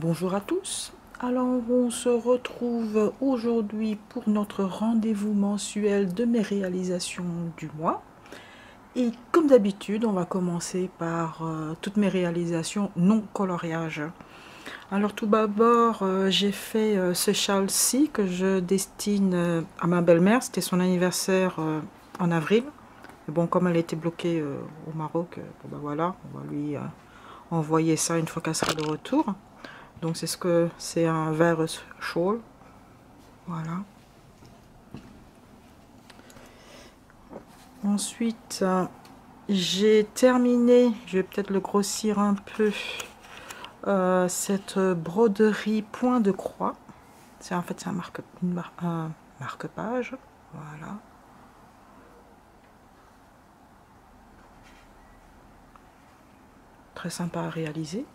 Bonjour à tous. Alors on se retrouve aujourd'hui pour notre rendez-vous mensuel de mes réalisations du mois. Et comme d'habitude, on va commencer par toutes mes réalisations non coloriage. Alors tout d'abord, j'ai fait ce châle-ci que je destine à ma belle-mère. C'était son anniversaire en avril. Et bon, comme elle était bloquée au Maroc, bon, ben voilà, on va lui envoyer ça une fois qu'elle sera de retour. Donc c'est un vert shawl. Voilà. Ensuite, j'ai terminé, je vais peut-être le grossir un peu, cette broderie point de croix. C'est en fait un marque-page. Voilà. Très sympa à réaliser.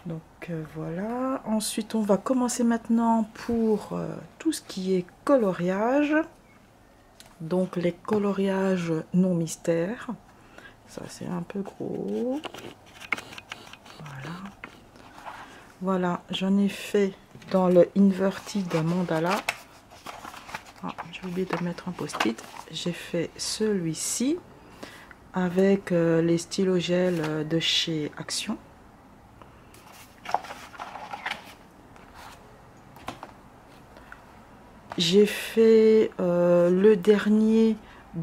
Donc voilà. Ensuite, on va commencer maintenant pour tout ce qui est coloriage. Donc les coloriages non mystères. Ça c'est un peu gros. Voilà. Voilà, j'en ai fait dans le Inverted Mandala. Ah, j'ai oublié de mettre un post-it. J'ai fait celui-ci avec les stylos gel de chez Action. J'ai fait le dernier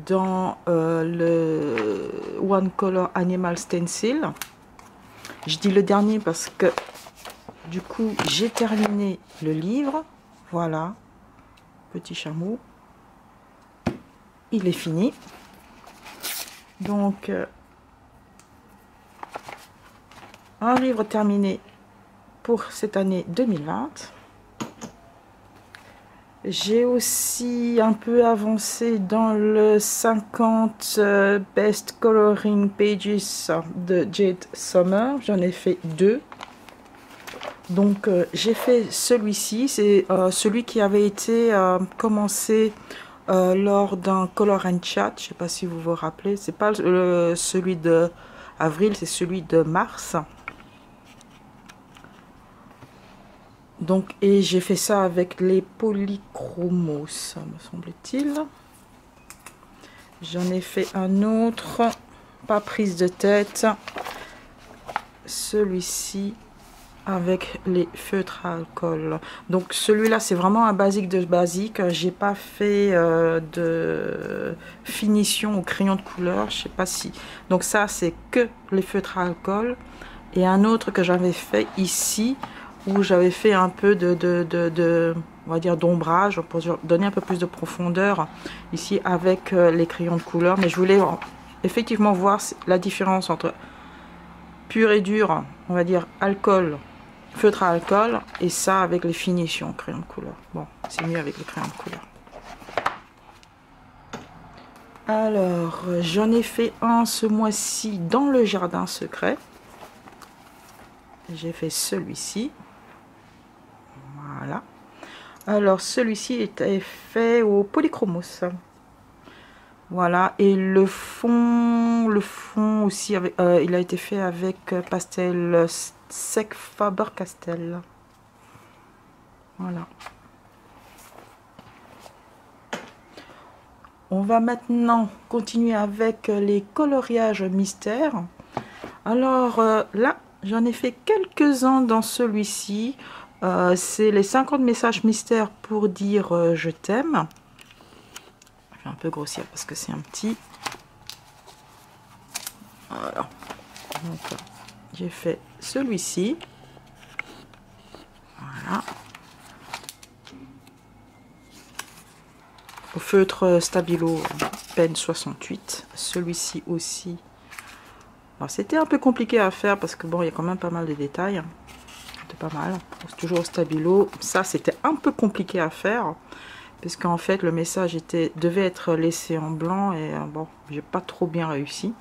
dans le One Color Animal Stencil. Je dis le dernier parce que du coup j'ai terminé le livre. Voilà, petit chameau. Il est fini. Donc un livre terminé pour cette année 2020. J'ai aussi un peu avancé dans le 50 Best Coloring Pages de Jade Summer. J'en ai fait 2. Donc j'ai fait celui-ci, c'est celui qui avait été commencé lors d'un Color and Chat. Je ne sais pas si vous vous rappelez, c'est pas celui de avril, c'est celui de mars. Donc, et j'ai fait ça avec les polychromos, me semble-t-il. J'en ai fait un autre, pas prise de tête. Celui-ci avec les feutres à alcool. Donc celui-là, c'est vraiment un basique de basique. J'ai pas fait de finition au crayon de couleur. Je sais pas si. Donc ça, c'est que les feutres à alcool. Et un autre que j'avais fait ici, où j'avais fait un peu on va dire d'ombrage pour donner un peu plus de profondeur ici avec les crayons de couleur. Mais je voulais effectivement voir la différence entre pur et dur, on va dire alcool, feutre à alcool, et ça avec les finitions crayons de couleur. Bon, c'est mieux avec les crayons de couleur. Alors, j'en ai fait un ce mois-ci dans le jardin secret. J'ai fait celui-ci. Voilà. Alors, celui-ci était fait au polychromos. Voilà. Et le fond aussi, avec, il a été fait avec pastel sec Faber-Castell. Voilà. On va maintenant continuer avec les coloriages mystères. Alors là, j'en ai fait quelques-uns dans celui-ci. C'est les 50 messages mystères pour dire je t'aime. Je vais un peu grossir parce que c'est un petit. Voilà. Donc, j'ai fait celui-ci. Voilà. Au feutre Stabilo Pen 68. Celui-ci aussi. Alors c'était un peu compliqué à faire parce que bon, il y a quand même pas mal de détails. C'était pas mal. C'est toujours au Stabilo. Ça, c'était un peu compliqué à faire. Parce qu'en fait, le message devait être laissé en blanc. Et bon, j'ai pas trop bien réussi.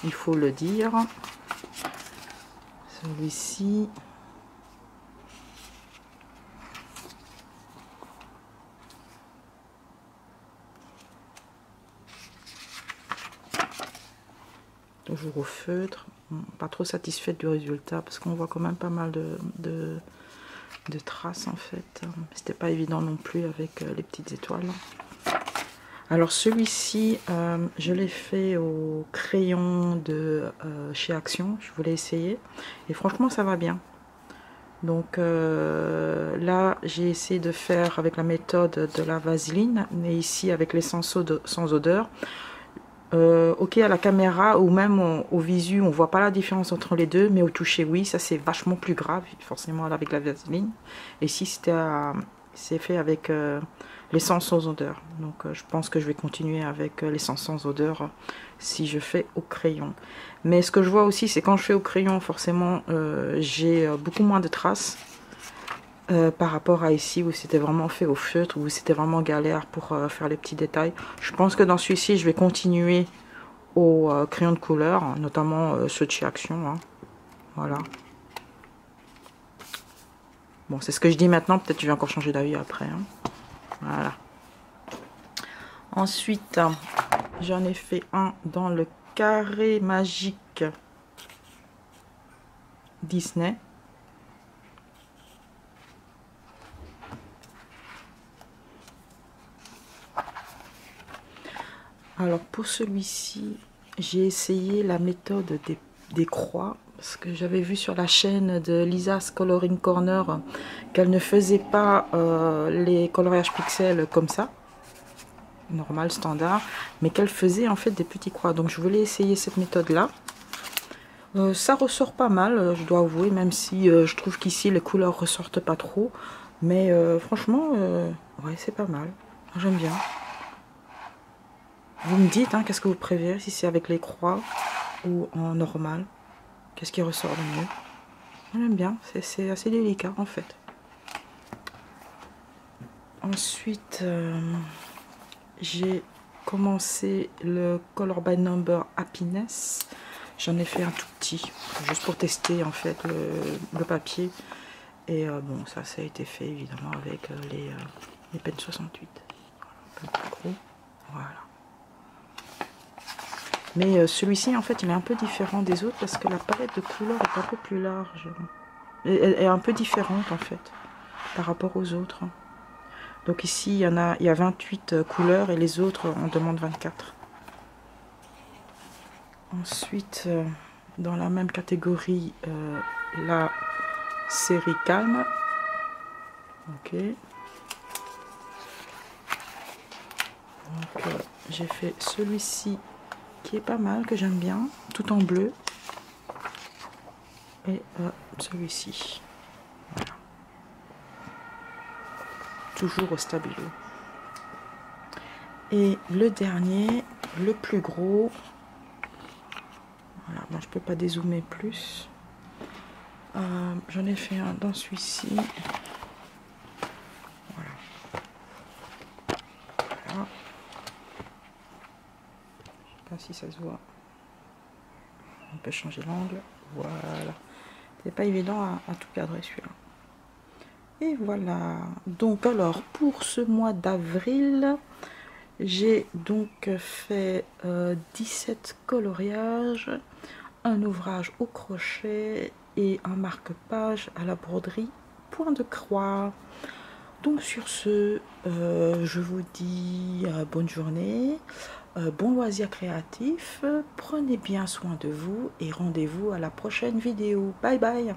Il faut le dire. Celui-ci. toujours au feutre. Bon, pas trop satisfaite du résultat parce qu'on voit quand même pas mal de traces en fait. C'était pas évident non plus avec les petites étoiles. Alors celui-ci, je l'ai fait au crayon de chez Action. Je voulais essayer et franchement ça va bien. Donc là j'ai essayé de faire avec la méthode de la vaseline, mais ici avec l'essence sans odeur. Ok, à la caméra ou même au visu on voit pas la différence entre les deux, mais au toucher oui, ça c'est vachement plus grave forcément avec la vaseline. Et ici c'est fait avec l'essence sans odeur. Donc je pense que je vais continuer avec l'essence sans odeur si je fais au crayon. Mais ce que je vois aussi, c'est quand je fais au crayon, forcément j'ai beaucoup moins de traces par rapport à ici où c'était vraiment fait au feutre, où c'était vraiment galère pour faire les petits détails. Je pense que dans celui-ci, je vais continuer au crayon de couleur, notamment ceux de chez Action. Hein. Voilà. Bon, c'est ce que je dis maintenant, peut-être que je vais encore changer d'avis après. Hein. Voilà. Ensuite, j'en ai fait un dans le carré magique Disney. Alors pour celui-ci, j'ai essayé la méthode des croix parce que j'avais vu sur la chaîne de Lisa's Coloring Corner qu'elle ne faisait pas les coloriages pixels comme ça, normal, standard, mais qu'elle faisait en fait des petits croix. Donc je voulais essayer cette méthode là. Ça ressort pas mal, je dois avouer, même si je trouve qu'ici les couleurs ressortent pas trop. Mais franchement, ouais, c'est pas mal. J'aime bien. Vous me dites, hein, qu'est-ce que vous préférez, si c'est avec les croix ou en normal. Qu'est-ce qui ressort le mieux? J'aime bien, c'est assez délicat en fait. Ensuite, j'ai commencé le Color by Number Happiness. J'en ai fait un tout petit, juste pour tester en fait le papier. Et bon, ça a été fait évidemment avec les Pen 68. Un peu plus gros, voilà. Mais celui-ci en fait il est un peu différent des autres parce que la palette de couleurs est un peu plus large. Elle est un peu différente en fait par rapport aux autres. Donc ici il y a 28 couleurs et les autres on demande 24. Ensuite dans la même catégorie la série calme. Ok. Donc j'ai fait celui-ci qui est pas mal, que j'aime bien, tout en bleu. Et celui-ci. Voilà. Toujours au stabilo. Et le dernier, le plus gros. Voilà, bon, je peux pas dézoomer plus. J'en ai fait un dans celui-ci. Voilà. Voilà. Je sais pas si ça se voit. On peut changer l'angle. Voilà. C'est pas évident à tout cadrer celui-là. Et voilà. Donc alors pour ce mois d'avril, j'ai donc fait 17 coloriages, un ouvrage au crochet et un marque-page à la broderie point de croix. Donc sur ce, je vous dis bonne journée, bon loisir créatif, prenez bien soin de vous et rendez-vous à la prochaine vidéo. Bye bye.